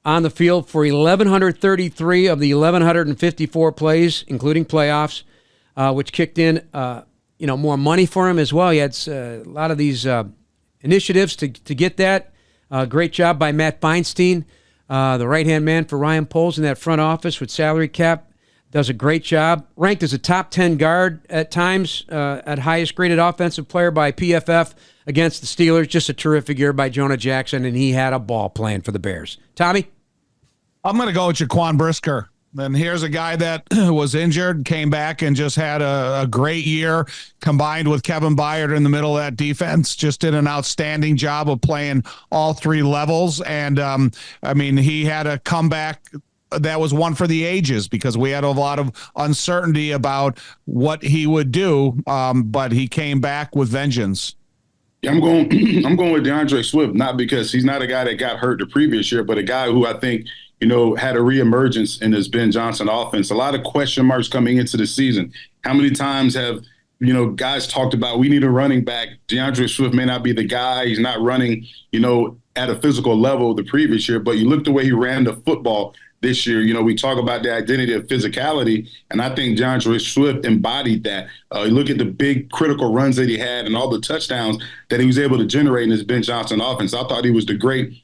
On the field for 1,133 of the 1,154 plays, including playoffs, which kicked in more money for him as well. He had a lot of these initiatives to get that. Great job by Matt Feinstein, the right-hand man for Ryan Poles in that front office with salary cap. Does a great job. Ranked as a top 10 guard at times, at highest graded offensive player by PFF against the Steelers. Just a terrific year by Jonah Jackson, and he had a ball playing for the Bears. Tommy? I'm going to go with Jaquan Brisker. And here's a guy that was injured, came back, and just had a great year, combined with Kevin Byard in the middle of that defense. Just did an outstanding job of playing all 3 levels. And, he had a comeback that was one for the ages because we had a lot of uncertainty about what he would do, but he came back with vengeance. Yeah, I'm going with DeAndre Swift, not because he's not a guy that got hurt the previous year, but a guy who I think, had a reemergence in this Ben Johnson offense. A lot of question marks coming into the season. How many times have, guys talked about we need a running back? DeAndre Swift may not be the guy. He's not running, at a physical level the previous year, but you look the way he ran the football this year. We talk about the identity of physicality, and I think DeAndre Swift embodied that. You look at the big critical runs that he had and all the touchdowns that he was able to generate in his Ben Johnson offense. I thought he was the great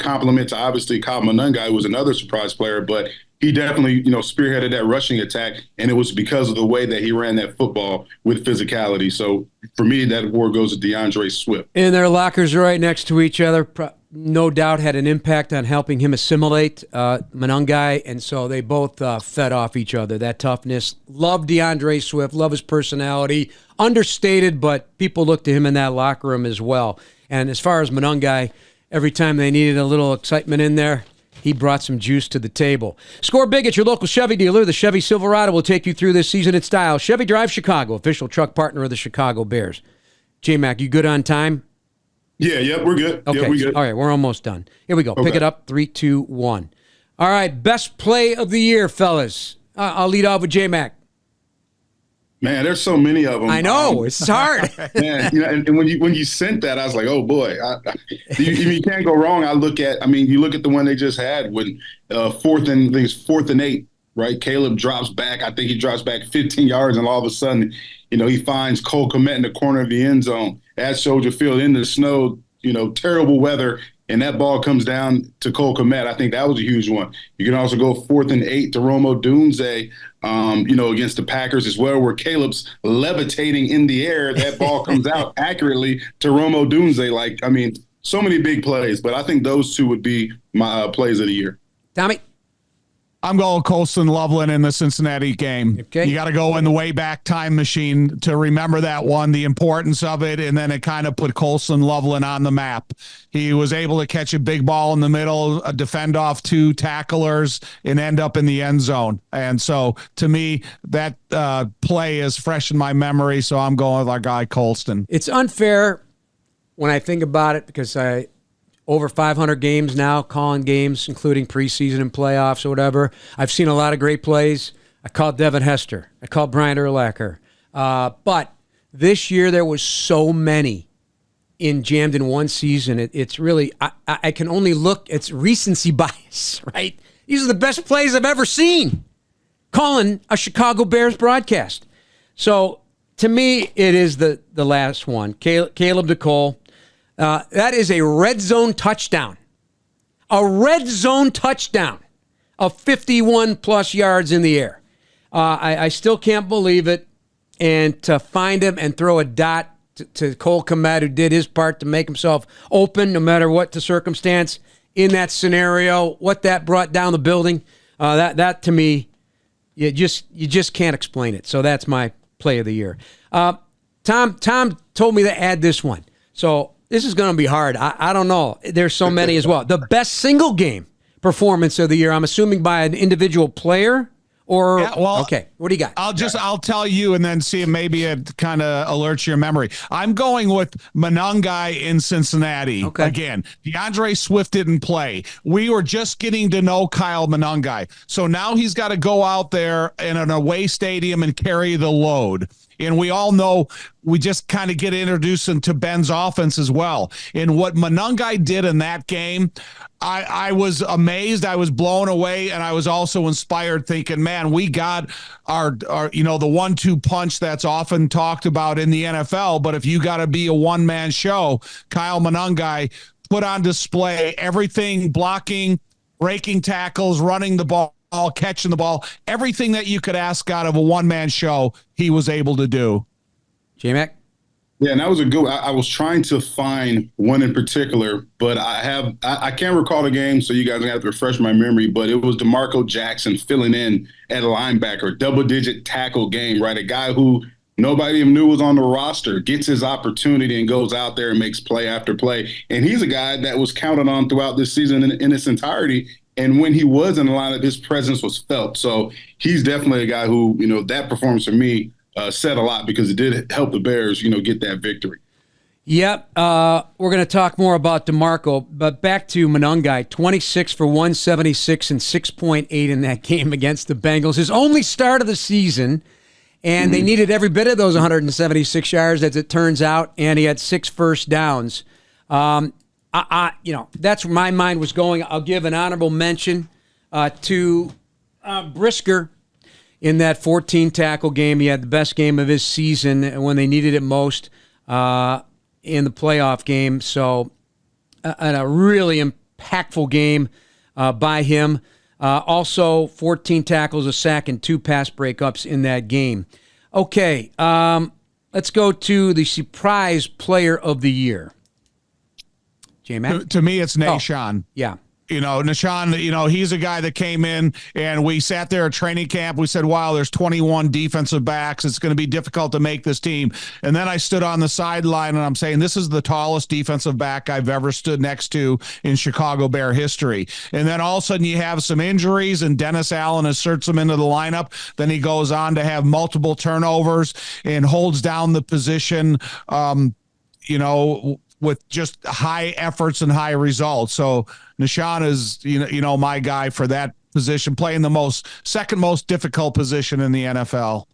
compliment to obviously Kyle Monunga, who was another surprise player, but he definitely, spearheaded that rushing attack, and it was because of the way that he ran that football with physicality. So for me, that award goes to DeAndre Swift. And their lockers are right next to each other. no doubt had an impact on helping him assimilate Monangai, and so they both fed off each other, that toughness. Love DeAndre Swift, love his personality. Understated, but people look to him in that locker room as well. And as far as Monangai, every time they needed a little excitement in there, he brought some juice to the table. Score big at your local Chevy dealer. The Chevy Silverado will take you through this season in style. Chevy Drive Chicago, official truck partner of the Chicago Bears. J-Mac, you good on time? Yeah, we're good. Okay. Yeah, we're good. All right, we're almost done. Here we go. Okay. Pick it up. 3, 2, 1. All right, best play of the year, fellas. I'll lead off with J-Mac. Man, there's so many of them. I know. It's hard. Man, and when you sent that, I was like, oh boy, you can't go wrong. You look at the one they just had when fourth and 8, right? Caleb drops back. I think he drops back 15 yards, and all of a sudden, he finds Cole Kmet in the corner of the end zone at Soldier Field in the snow, terrible weather, and that ball comes down to Cole Kmet. I think that was a huge one. You can also go 4th and 8 to Rome Odunze, against the Packers as well, where Caleb's levitating in the air. That ball comes out accurately to Rome Odunze. So many big plays, but I think those two would be my plays of the year. Tommy? I'm going Colston Loveland in the Cincinnati game. Okay. You got to go in the way back time machine to remember that one, the importance of it, and then it kind of put Colston Loveland on the map. He was able to catch a big ball in the middle, defend off 2 tacklers, and end up in the end zone. And so, to me, that play is fresh in my memory, so I'm going with our guy Colston. It's unfair when I think about it because over 500 games now, calling games, including preseason and playoffs or whatever. I've seen a lot of great plays. I called Devin Hester. I called Brian Urlacher. But this year there was so many jammed in one season. It's really, I can only look, it's recency bias, right? These are the best plays I've ever seen calling a Chicago Bears broadcast. So to me, it is the last one. Caleb DeCole. That is a red zone touchdown. A red zone touchdown of 51-plus yards in the air. I still can't believe it. And to find him and throw a dot to Cole Kmet, who did his part to make himself open no matter what the circumstance in that scenario, what that brought down the building, that to me, you just can't explain it. So that's my play of the year. Tom told me to add this one. So this is going to be hard. I don't know. There's so many as well. The best single game performance of the year, I'm assuming by an individual player or okay. What do you got? I'll tell you and then see if maybe it kind of alerts your memory. I'm going with Monangai in Cincinnati. Okay. Again, DeAndre Swift didn't play. We were just getting to know Kyle Monangai. So now he's got to go out there in an away stadium and carry the load. And we all know we just kind of get introduced into Ben's offense as well. And what Monangai did in that game, I was amazed. I was blown away. And I was also inspired thinking, man, we got our the 1-2 punch that's often talked about in the NFL. But if you got to be a one-man show, Kyle Monangai put on display everything, blocking, breaking tackles, running the ball, catching the ball, everything that you could ask out of a one-man show, he was able to do. J-Mac? Yeah, and that was a good. I was trying to find one in particular, but I can't recall the game, so you guys are gonna have to refresh my memory. But it was DeMarco Jackson filling in at linebacker, double-digit tackle game, right? A guy who nobody even knew was on the roster, gets his opportunity and goes out there and makes play after play. And he's a guy that was counted on throughout this season in its entirety. And when he was in the lineup, his presence was felt. So he's definitely a guy who, that performance for me said a lot because it did help the Bears, get that victory. Yep. We're going to talk more about DeMarco, but back to Monangai, 26 for 176 and 6.8 in that game against the Bengals. His only start of the season, and they needed every bit of those 176 yards, as it turns out, and he had 6 first downs. That's where my mind was going. I'll give an honorable mention to Brisker in that 14-tackle game. He had the best game of his season when they needed it most in the playoff game. So a really impactful game by him. Also, 14 tackles, a sack, and 2 pass breakups in that game. Okay, let's go to the surprise player of the year. J-Mac? To me, it's Nashawn. Yeah. Nashawn, he's a guy that came in and we sat there at training camp. We said, wow, there's 21 defensive backs. It's going to be difficult to make this team. And then I stood on the sideline and I'm saying, this is the tallest defensive back I've ever stood next to in Chicago Bear history. And then all of a sudden you have some injuries and Dennis Allen asserts him into the lineup. Then he goes on to have multiple turnovers and holds down the position, with just high efforts and high results. So Nashawn is, my guy for that position, playing the second most difficult position in the NFL.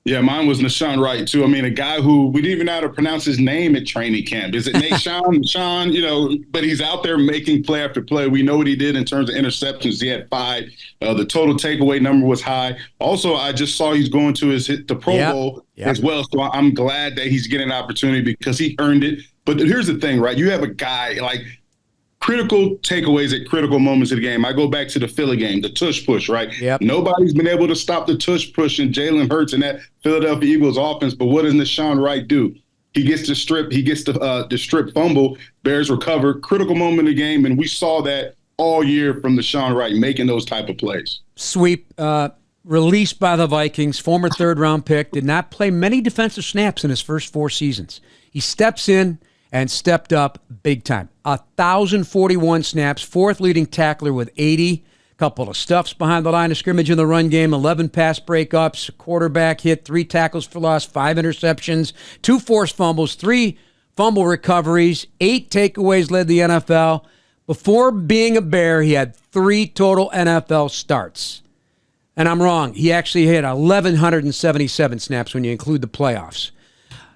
Yeah, mine was Nashawn Wright, too. I mean, a guy who we didn't even know how to pronounce his name at training camp. Is it Nashawn? But he's out there making play after play. We know what he did in terms of interceptions. He had 5. The total takeaway number was high. Also, I just saw he's going to the Pro Bowl as well. So I'm glad that he's getting an opportunity because he earned it. But here's the thing, right? You have a guy like critical takeaways at critical moments of the game. I go back to the Philly game, the tush push, right? Yep. Nobody's been able to stop the tush push in Jalen Hurts and that Philadelphia Eagles offense. But what does Nashawn Wright do? He gets the strip. He gets the strip fumble. Bears recover. Critical moment of the game. And we saw that all year from Nashawn Wright making those type of plays. Sweep. Released by the Vikings, former third-round pick, did not play many defensive snaps in his first 4 seasons. He steps in and stepped up big time. 1,041 snaps, 4th leading tackler with 80. Couple of stuffs behind the line of scrimmage in the run game, 11 pass breakups, a quarterback hit, 3 tackles for loss, 5 interceptions, 2 forced fumbles, 3 fumble recoveries, 8 takeaways, led the NFL. Before being a Bear, he had 3 total NFL starts. And I'm wrong. He actually had 1,177 snaps when you include the playoffs.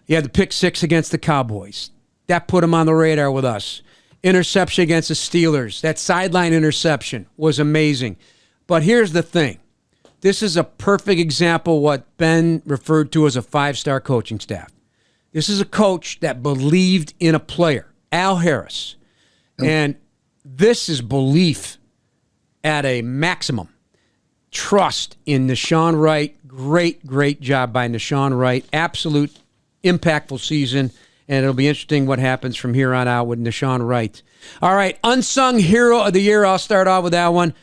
He had the pick 6 against the Cowboys. That put him on the radar with us. Interception against the Steelers. That sideline interception was amazing. But here's the thing. This is a perfect example of what Ben referred to as a 5-star coaching staff. This is a coach that believed in a player, Al Harris. And this is belief at a maximum. Trust in Nashawn Wright. Great job by Nashawn Wright. Absolute impactful season. And it'll be interesting what happens from here on out with Nashawn Wright. All right, Unsung Hero of the Year. I'll start off with that one.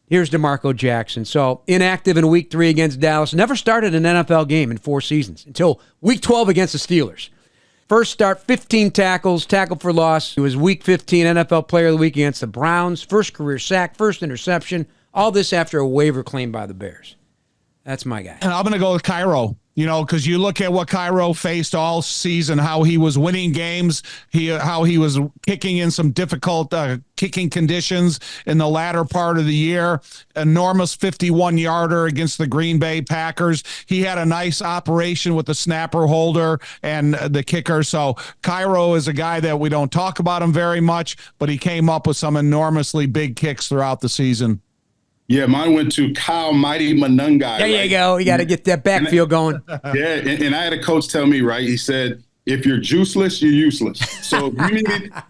Here's DeMarco Jackson. So inactive in Week 3 against Dallas. Never started an NFL game in 4 seasons until Week 12 against the Steelers. First start, 15 tackles, tackle for loss. He was Week 15 NFL Player of the Week against the Browns. First career sack, first interception. All this after a waiver claim by the Bears. That's my guy. And I'm going to go with Cairo. Because you look at what Cairo faced all season, how he was winning games, how he was kicking in some difficult kicking conditions in the latter part of the year. Enormous 51-yarder against the Green Bay Packers. He had a nice operation with the snapper holder and the kicker. So Cairo is a guy that we don't talk about him very much, but he came up with some enormously big kicks throughout the season. Yeah, mine went to Kyle Mighty Manungai. There you go. You got to get that backfield going. Yeah, and I had a coach tell me, right, he said, if you're juiceless, you're useless. So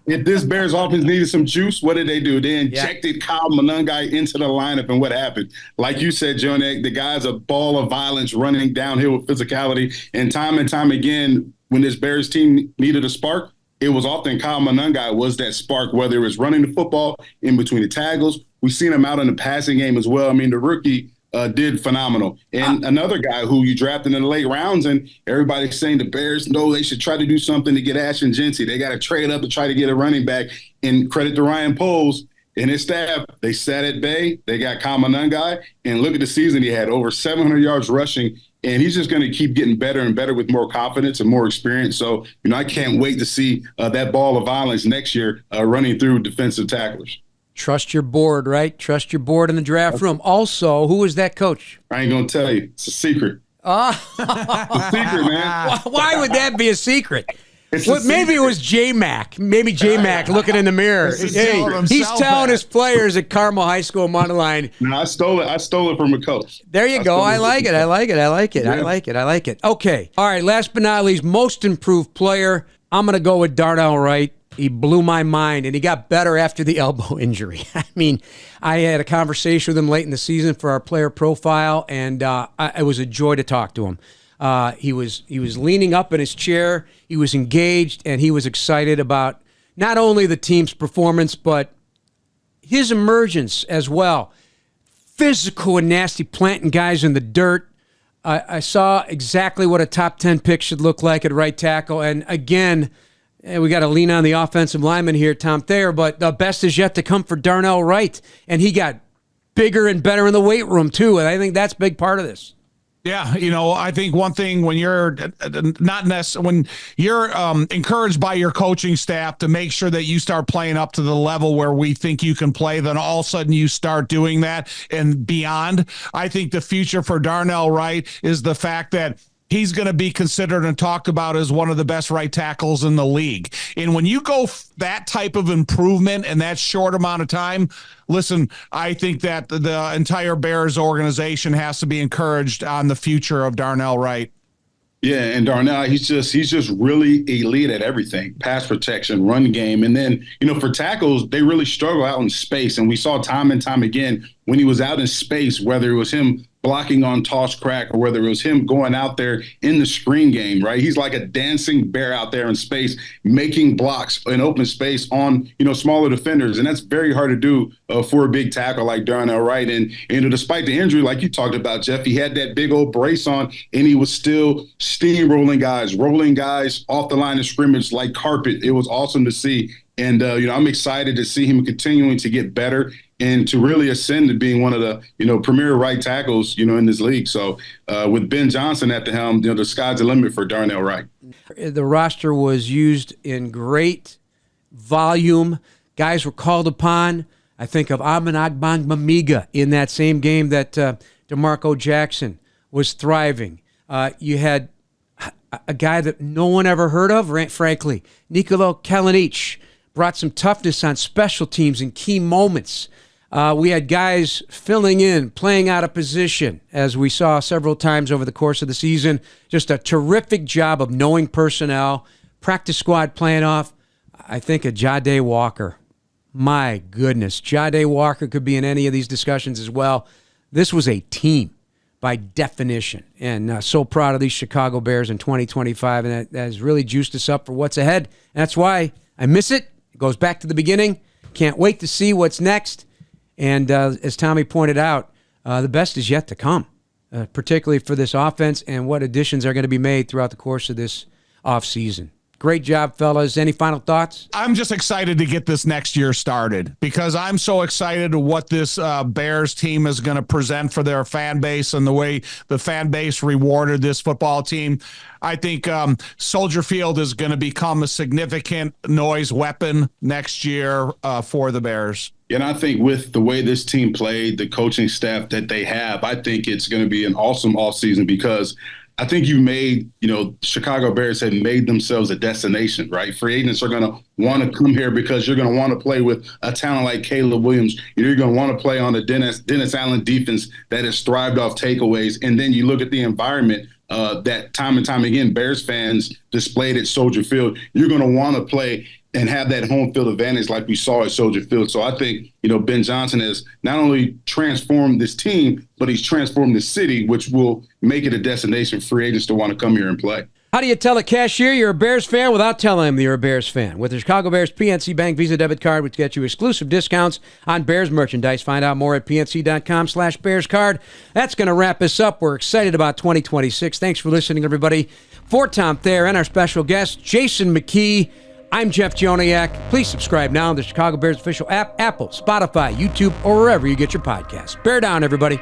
if this Bears offense needed some juice, what did they do? They injected Kyle Manungai into the lineup, and what happened? Like you said, Joniak, the guy's a ball of violence running downhill with physicality. And time again, when this Bears team needed a spark, it was often Kyle Manungai was that spark, whether it was running the football in between the tackles. We've seen him out in the passing game as well. I mean, the rookie did phenomenal. And another guy who you drafted in the late rounds, and everybody's saying the Bears, no, they should try to do something to get Ashton Jeanty. They got to trade up to try to get a running back. And credit to Ryan Poles and his staff. They sat at bay. They got Kyle Manungai. And look at the season he had, over 700 yards rushing. And he's just going to keep getting better and better with more confidence and more experience. So, I can't wait to see that ball of violence next year running through defensive tacklers. Trust your board, right? Trust your board in the draft room. Also, who is that coach? I ain't going to tell you. It's a secret. It's a secret, man. Why would that be a secret? Maybe it was J-Mac. Maybe J-Mac looking in the mirror. Hey, he's telling his players at Carmel High School money line. No, I stole it from a coach. There you go. I like it. Okay. All right. Last but not least, most improved player. I'm going to go with Darnell Wright. He blew my mind, and he got better after the elbow injury. I mean, I had a conversation with him late in the season for our player profile, and it was a joy to talk to him. He was leaning up in his chair. He was engaged, and he was excited about not only the team's performance, but his emergence as well. Physical and nasty, planting guys in the dirt. I saw exactly what a top 10 pick should look like at right tackle. And again, we got to lean on the offensive lineman here, Tom Thayer, but the best is yet to come for Darnell Wright. And he got bigger and better in the weight room, too. And I think that's a big part of this. Yeah, I think one thing when you're when you're encouraged by your coaching staff to make sure that you start playing up to the level where we think you can play, then all of a sudden you start doing that and beyond. I think the future for Darnell Wright is the fact that he's going to be considered and talked about as one of the best right tackles in the league. And when you go that type of improvement in that short amount of time, listen, I think that the entire Bears organization has to be encouraged on the future of Darnell Wright. Yeah, and Darnell, he's just really elite at everything. Pass protection, run game. And then, for tackles, they really struggle out in space. And we saw time and time again when he was out in space, whether it was him blocking on toss crack or whether it was him going out there in the screen game, right? He's like a dancing bear out there in space, making blocks in open space on, smaller defenders. And that's very hard to do for a big tackle like Darnell Wright. And, despite the injury, like you talked about, Jeff, he had that big old brace on and he was still steamrolling guys, rolling guys off the line of scrimmage like carpet. It was awesome to see. And, I'm excited to see him continuing to get better and to really ascend to being one of the, premier right tackles, in this league. So with Ben Johnson at the helm, the sky's the limit for Darnell Wright. The roster was used in great volume. Guys were called upon. I think of Amin Agbangbamiga in that same game that DeMarco Jackson was thriving. You had a guy that no one ever heard of, frankly, Nicolo Kalinic, brought some toughness on special teams in key moments. We had guys filling in, playing out of position, as we saw several times over the course of the season. Just a terrific job of knowing personnel, practice squad playing off. I think of Jade Walker. My goodness, Jade Walker could be in any of these discussions as well. This was a team by definition, and so proud of these Chicago Bears in 2025, and that has really juiced us up for what's ahead. And that's why I miss it. It goes back to the beginning. Can't wait to see what's next. And as Tommy pointed out, the best is yet to come, particularly for this offense and what additions are going to be made throughout the course of this offseason. Great job, fellas. Any final thoughts? I'm just excited to get this next year started because I'm so excited to what this Bears team is going to present for their fan base and the way the fan base rewarded this football team. I think Soldier Field is going to become a significant noise weapon next year for the Bears. And I think with the way this team played, the coaching staff that they have, I think it's going to be an awesome offseason because I think Chicago Bears have made themselves a destination, right? Free agents are going to want to come here because you're going to want to play with a talent like Caleb Williams. You're going to want to play on the Dennis Allen defense that has thrived off takeaways. And then you look at the environment that time and time again, Bears fans displayed at Soldier Field. You're going to want to play and have that home field advantage like we saw at Soldier Field. So I think, Ben Johnson has not only transformed this team, but he's transformed the city, which will make it a destination for free agents to want to come here and play. How do you tell a cashier you're a Bears fan without telling him you're a Bears fan? With the Chicago Bears PNC Bank Visa debit card, which gets you exclusive discounts on Bears merchandise. Find out more at pnc.com/BearsCard. That's going to wrap us up. We're excited about 2026. Thanks for listening, everybody. For Tom Thayer and our special guest, Jason McKie, I'm Jeff Joniak. Please subscribe now on the Chicago Bears official app, Apple, Spotify, YouTube, or wherever you get your podcasts. Bear down, everybody.